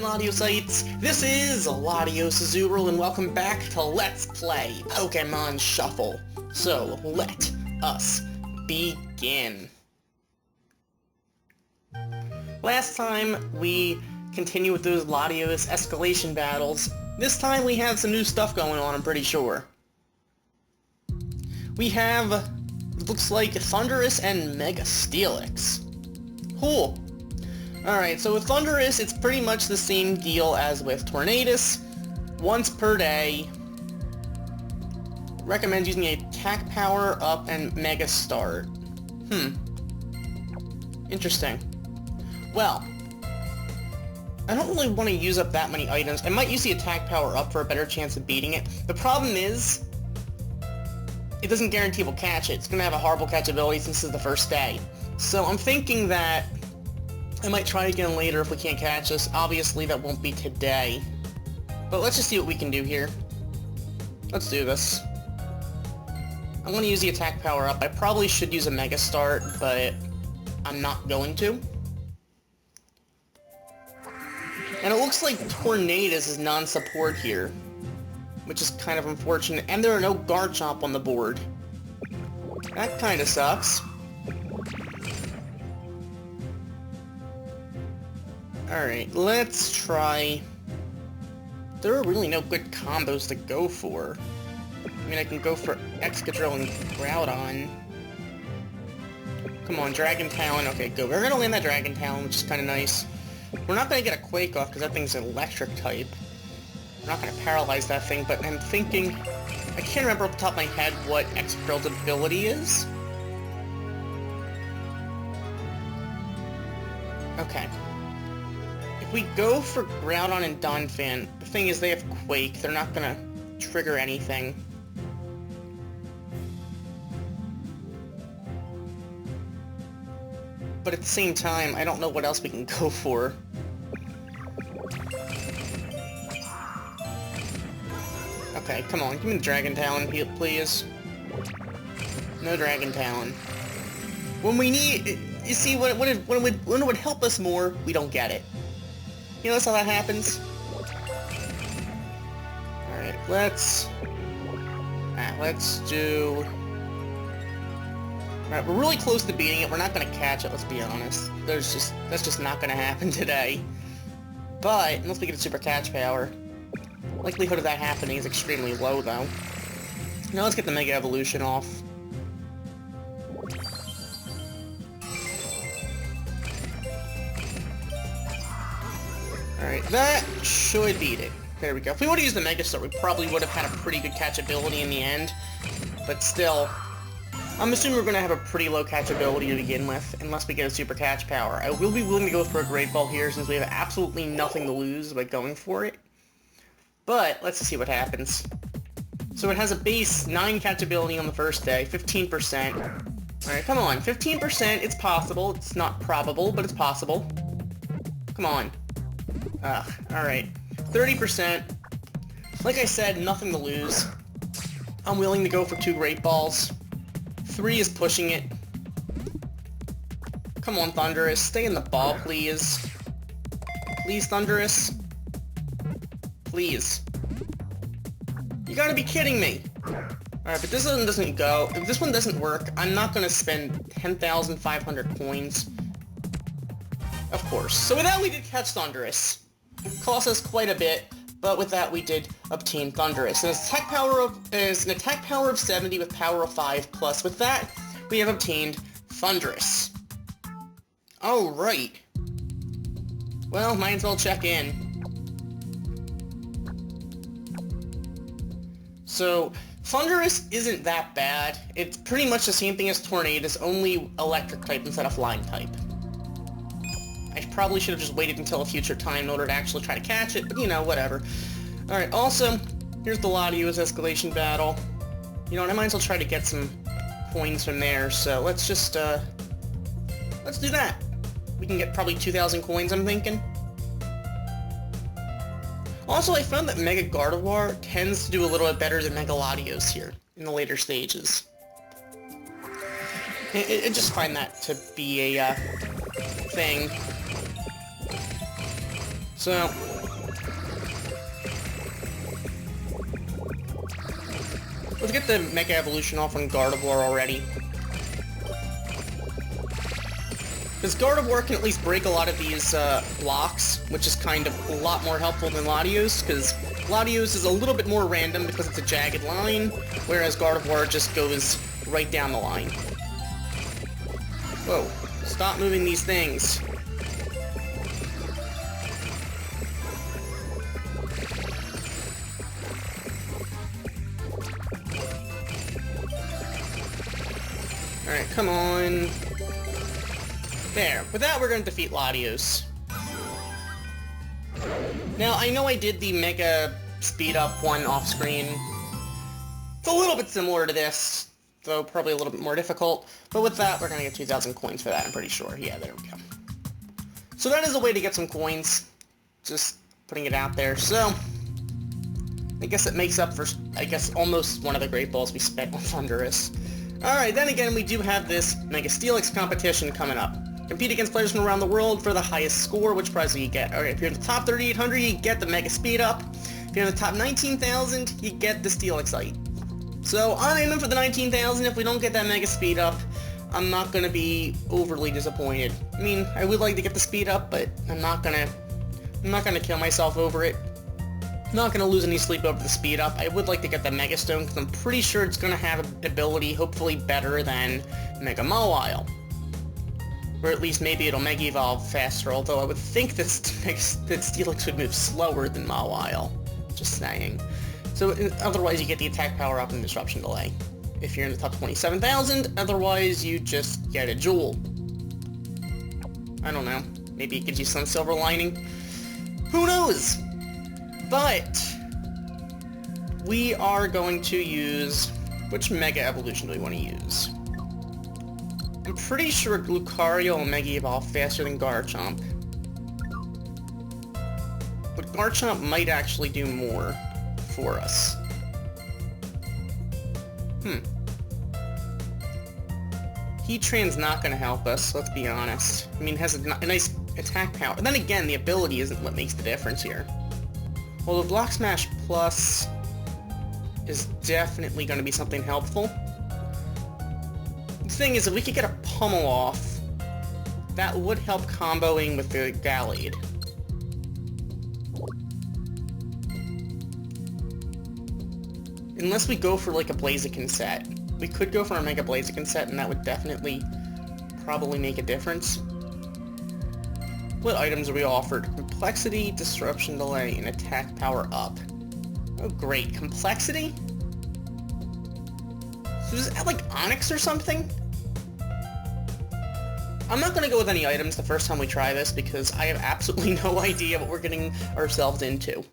Latiosites, this is Latios Azurill, and welcome back to Let's Play Pokemon Shuffle. So, let us begin. Last time, we continued with those Latios escalation battles. This time we have some new stuff going on, I'm pretty sure. We have, it looks like, Thundurus and Mega Steelix. Cool. Alright, so with Thundurus, it's pretty much the same deal as with Tornadus. Once per day. Recommend using a attack power up and Mega Start. Interesting. Well, I don't really want to use up that many items. I might use the attack power up for a better chance of beating it. The problem is, it doesn't guarantee we'll catch it. It's going to have a horrible catchability since this is the first day. So I'm thinking that I might try again later if we can't catch this. Obviously, that won't be today. But let's just see what we can do here. Let's do this. I'm going to use the attack power up. I probably should use a Mega Start, but I'm not going to. And it looks like Tornadus is non-support here, which is kind of unfortunate. And there are no Garchomp on the board. That kind of sucks. Alright, let's try... There are really no good combos to go for. I mean, I can go for Excadrill and Groudon. Come on, Dragon Talon. Okay, good. We're gonna land that Dragon Talon, which is kind of nice. We're not gonna get a Quake off, because that thing's an electric type. We're not gonna paralyze that thing, but I'm thinking... I can't remember off the top of my head what Excadrill's ability is. Okay. If we go for Groudon and Donphan, the thing is they have Quake. They're not gonna trigger anything. But at the same time, I don't know what else we can go for. Okay, come on, give me the Dragon Talon, please. No Dragon Talon. When we need... You see, when it would help us more, we don't get it. You notice how that happens? Alright, let's do... Alright, we're really close to beating it. We're not gonna catch it, let's be honest. That's just not gonna happen today. But, unless we get a super catch power. Likelihood of that happening is extremely low, though. Now let's get the Mega Evolution off. Alright, that should beat it. There we go. If we would have used the Mega Start, we probably would have had a pretty good catchability in the end. But still, I'm assuming we're going to have a pretty low catchability to begin with, unless we get a super catch power. I will be willing to go for a Great Ball here, since we have absolutely nothing to lose by going for it. But, let's see what happens. So it has a base 9 catchability on the first day, 15%. Alright, come on. 15%, it's possible. It's not probable, but it's possible. Come on. Alright. 30%. Like I said, nothing to lose. I'm willing to go for 2 Great Balls. 3 is pushing it. Come on, Thundurus. Stay in the ball, please. Please, Thundurus. Please. You gotta be kidding me! Alright, but this one doesn't go. If this one doesn't work, I'm not gonna spend 10,500 coins. Of course. So with that, we did catch Thundurus. Cost us quite a bit, but with that, we did obtain Thundurus. And it's an attack power of 70 with power of 5 plus. With that, we have obtained Thundurus. Alright. Well, might as well check in. So, Thundurus isn't that bad. It's pretty much the same thing as Tornadus, only electric type instead of flying type. I probably should have just waited until a future time in order to actually try to catch it, but you know, whatever. Alright, also, here's the Latios escalation battle. You know what, I might as well try to get some coins from there, so let's just, let's do that. We can get probably 2,000 coins, I'm thinking. Also, I found that Mega Gardevoir tends to do a little bit better than Mega Latios here, in the later stages. I just find that to be a, thing. So... let's get the Mega Evolution off on Gardevoir already. Because Gardevoir can at least break a lot of these blocks, which is kind of a lot more helpful than Latios, because Latios is a little bit more random because it's a jagged line, whereas Gardevoir just goes right down the line. Whoa, stop moving these things. Alright, come on. There. With that, we're going to defeat Latios. Now, I know I did the Mega Speed Up one off-screen. It's a little bit similar to this, though probably a little bit more difficult. But with that, we're going to get 2,000 coins for that, I'm pretty sure. Yeah, there we go. So that is a way to get some coins. Just putting it out there. So, I guess it makes up for, I guess, almost one of the Great Balls we spent on Thundurus. Alright, then again, we do have this Mega Steelix Competition coming up. Compete against players from around the world for the highest score. Which prize do you get? Alright, if you're in the top 3,800, you get the Mega Speed Up. If you're in the top 19,000, you get the Steelixite. So, I'm aiming for the 19,000. If we don't get that Mega Speed Up, I'm not going to be overly disappointed. I mean, I would like to get the Speed Up, but I'm not going to kill myself over it. I'm not going to lose any sleep over the Speed Up. I would like to get the Mega Stone, because I'm pretty sure it's going to have an ability, hopefully better than Mega Mawile. Or at least maybe it'll Mega Evolve faster, although I would think that Steelix would move slower than Mawile. Just saying. So otherwise you get the attack power up and disruption delay. If you're in the top 27,000, otherwise you just get a Jewel. I don't know. Maybe it gives you some silver lining. Who knows? But we are going to use... which Mega Evolution do we want to use? I'm pretty sure Lucario will Mega Evolve faster than Garchomp. But Garchomp might actually do more for us. Heatran's not going to help us, let's be honest. I mean, it has a nice attack power. And then again, the ability isn't what makes the difference here. Although Block Smash Plus is definitely going to be something helpful. The thing is, if we could get a Pummel off, that would help comboing with the Gallade. Unless we go for like a Blaziken set. We could go for a Mega Blaziken set, and that would definitely probably make a difference. What items are we offered? Complexity, Disruption Delay, and Attack Power Up. Oh great, Complexity? So does it add like Onyx or something? I'm not going to go with any items the first time we try this, because I have absolutely no idea what we're getting ourselves into.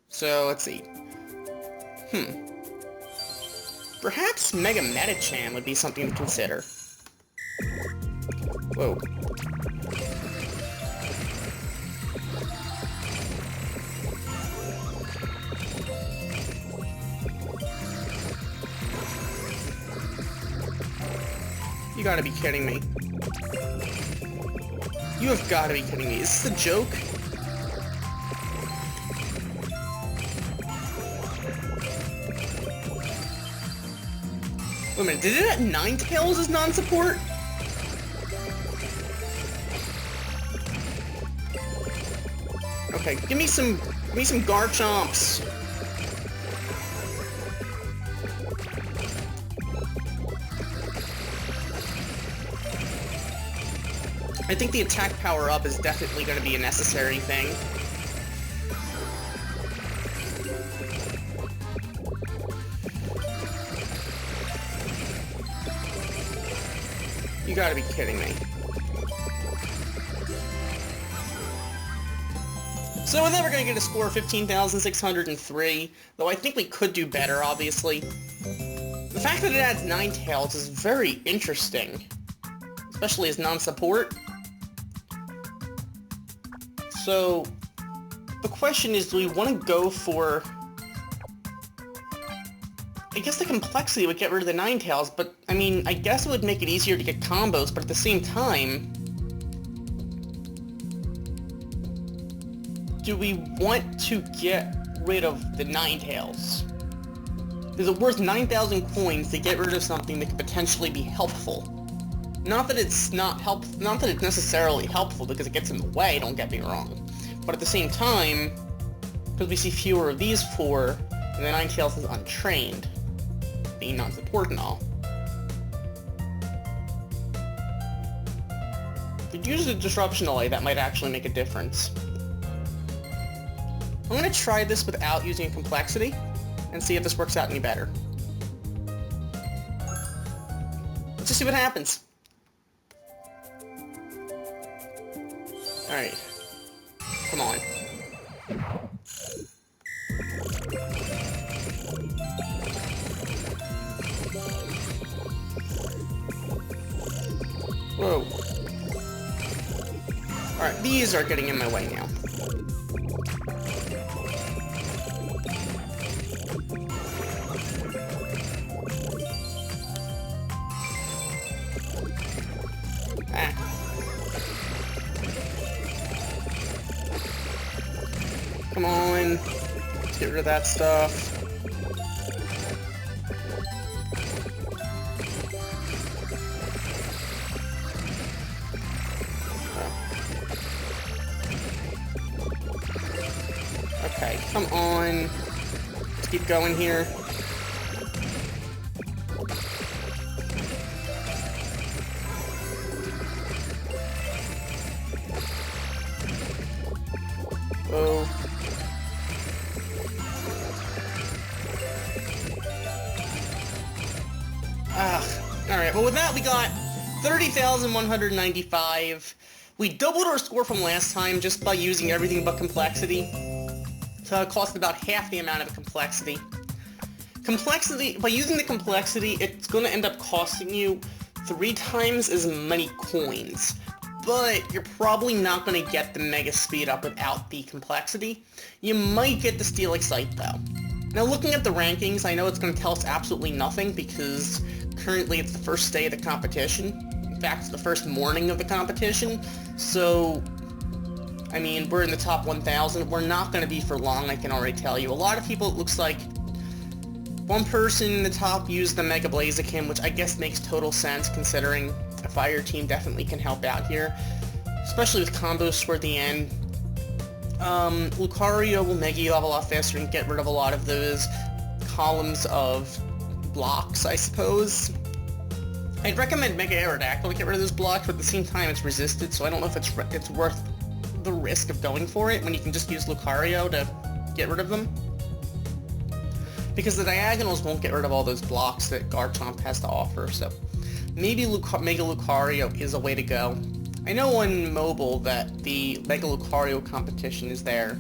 So, let's see. Perhaps Mega Metachan would be something to consider. Whoa. You gotta be kidding me. You have gotta be kidding me. Is this a joke? Wait a minute, did it add Ninetales as non-support? Okay, give me some Garchomps. I think the attack power up is definitely going to be a necessary thing. You gotta be kidding me. So with that, we're gonna get a score of 15,603, though I think we could do better, obviously. The fact that it adds Ninetales is very interesting, especially as non-support. So, the question is, do we want to go for... I guess the Complexity would get rid of the Ninetales, but, I mean, I guess it would make it easier to get combos, but at the same time... do we want to get rid of the Ninetales? Is it worth 9,000 coins to get rid of something that could potentially be helpful? Not that it's necessarily helpful because it gets in the way, don't get me wrong. But at the same time, because we see fewer of these four, and the Ninetales is untrained, being non-support and all. If you use a Disruption Delay, that might actually make a difference. I'm going to try this without using a Complexity, and see if this works out any better. Let's just see what happens. Alright. Come on. Whoa. Alright, these are getting in my way now. Come on, let's get rid of that stuff. Okay, come on. Let's keep going here. Oh. Alright, well with that we got 30,195. We doubled our score from last time just by using everything but Complexity. So it cost about half the amount of Complexity. By using the Complexity, it's going to end up costing you 3 times as many coins. But you're probably not going to get the Mega Speed Up without the Complexity. You might get the Steelix Sight though. Now looking at the rankings, I know it's going to tell us absolutely nothing because currently it's the first day of the competition. In fact, it's the first morning of the competition. So, I mean, we're in the top 1,000. We're not going to be for long, I can already tell you. A lot of people, it looks like, one person in the top used the Mega Blaziken, which I guess makes total sense considering a fire team definitely can help out here. Especially with combos toward the end. Lucario will Mega Evolve a lot faster and get rid of a lot of those columns of blocks, I suppose. I'd recommend Mega Aerodactyl to get rid of those blocks, but at the same time it's resisted, so I don't know if it's worth the risk of going for it when you can just use Lucario to get rid of them. Because the diagonals won't get rid of all those blocks that Garchomp has to offer, so maybe Mega Lucario is a way to go. I know on mobile that the Mega Lucario competition is there,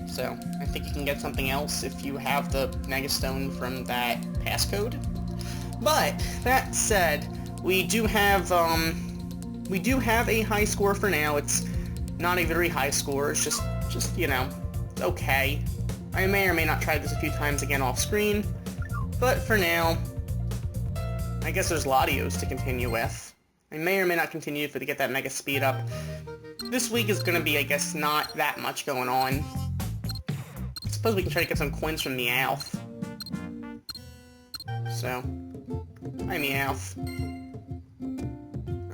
so I think you can get something else if you have the Mega Stone from that passcode. But that said, we do have a high score for now. It's not a very high score. It's just you know, it's okay. I may or may not try this a few times again off screen, but for now, I guess there's Latios to continue with. I may or may not continue to get that Mega Speed Up. This week is going to be, I guess, not that much going on. I suppose we can try to get some coins from Meowth. So, hi Meowth.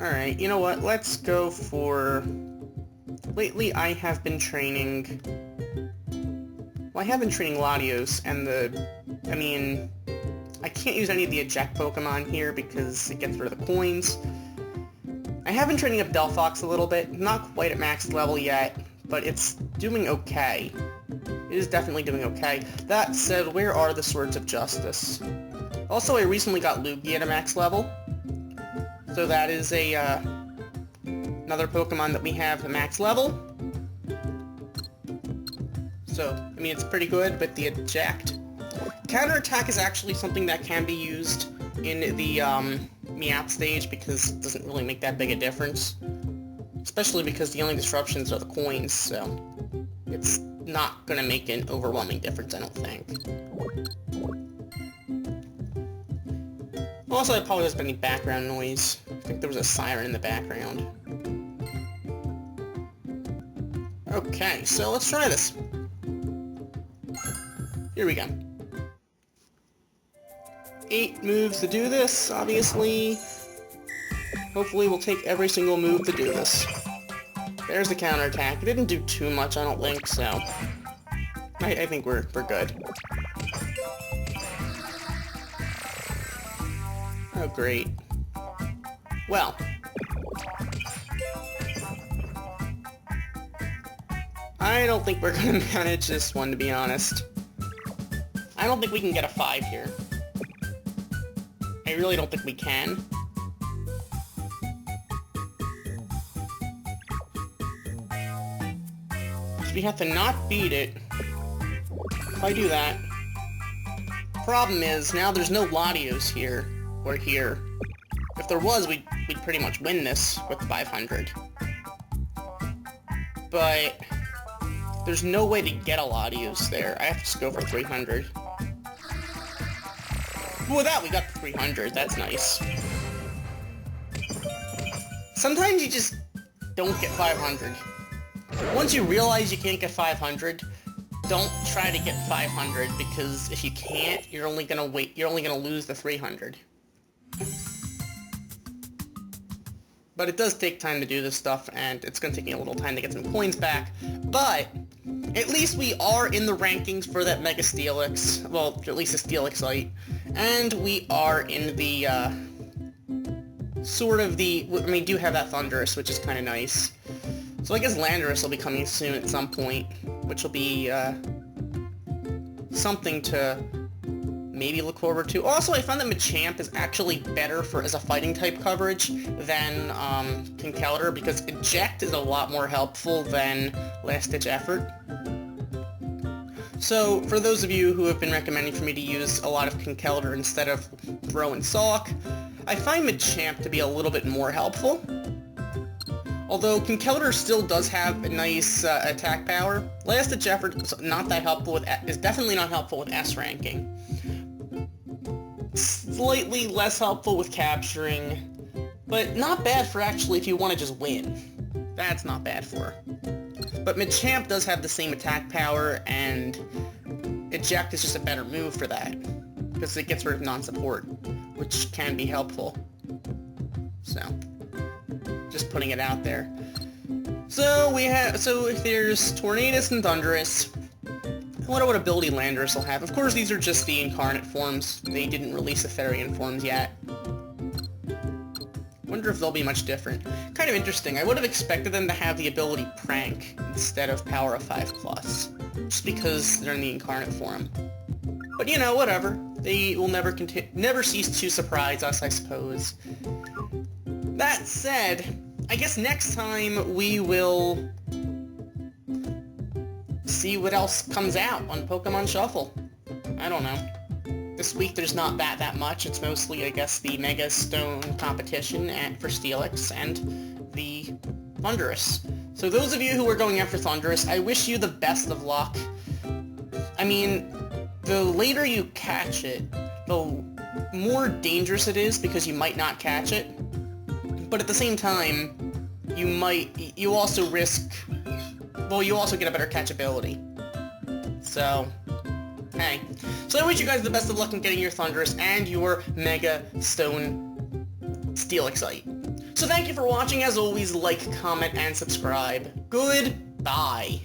Alright, you know what, let's go for... Lately I have been training... Well, I have been training Latios, and I mean, I can't use any of the eject Pokemon here because it gets rid of the coins. I have been training up Delphox a little bit, not quite at max level yet, but it's doing okay. It is definitely doing okay. That said, where are the Swords of Justice? Also, I recently got Lugia at a max level, so that is another Pokemon that we have at max level. So, I mean, it's pretty good, but the eject. Counterattack is actually something that can be used in the Meowth stage because it doesn't really make that big a difference. Especially because the only disruptions are the coins, so it's not going to make an overwhelming difference, I don't think. Also, I apologize for any background noise. I think there was a siren in the background. Okay, so let's try this. Here we go. 8 moves to do this, obviously. Hopefully we'll take every single move to do this. There's the counterattack. It didn't do too much, I don't think, so... I think we're good. Oh, great. Well. I don't think we're gonna manage this one, to be honest. I don't think we can get a 5 here. I really don't think we can. So we have to not beat it. If I do that... Problem is, now there's no Latios here, or here. If there was, we'd pretty much win this with 500. But... there's no way to get a Latios there. I have to just go for 300. With that, we got the 300. That's nice. Sometimes you just don't get 500. Once you realize you can't get 500, don't try to get 500, because if you can't, you're only gonna lose the 300. But it does take time to do this stuff, and it's gonna take me a little time to get some coins back. But at least we are in the rankings for that Mega Steelix, well, at least the Steelixite, and we are in the, we do have that Thunderous, which is kind of nice. So I guess Landorus will be coming soon at some point, which will be, something to maybe look forward to. Also, I found that Machamp is actually better as a fighting type coverage than, Conkeldurr, because Eject is a lot more helpful than Last Ditch Effort. So, for those of you who have been recommending for me to use a lot of Conkeldurr instead of Throw and Sawk, I find Machamp to be a little bit more helpful. Although Conkeldurr still does have a nice attack power, Last Ditch Effort is definitely not helpful with S ranking. Slightly less helpful with capturing, but not bad for actually if you want to just win. That's not bad for. But Machamp does have the same attack power, and Eject is just a better move for that, because it gets rid of non-support, which can be helpful. So, just putting it out there. So if there's Tornadus and Thunderous. I wonder what ability Landorus will have. Of course, these are just the incarnate forms. They didn't release the Therian forms yet. Wonder if they'll be much different. Kind of interesting. I would have expected them to have the ability Prank instead of Power of 5+, just because they're in the incarnate form. But you know, whatever. They will never cease to surprise us, I suppose. That said, I guess next time we will see what else comes out on Pokemon Shuffle. I don't know. This week there's not that much. It's mostly, I guess, the Mega Stone competition for Steelix and the Thunderous. So those of you who are going after Thunderous, I wish you the best of luck. I mean, the later you catch it, the more dangerous it is because you might not catch it. But at the same time, you also risk... well, you also get a better catchability. So, hey. So I wish you guys the best of luck in getting your Thunderous and your Mega Stone Steelixite. So thank you for watching. As always, like, comment, and subscribe. Goodbye.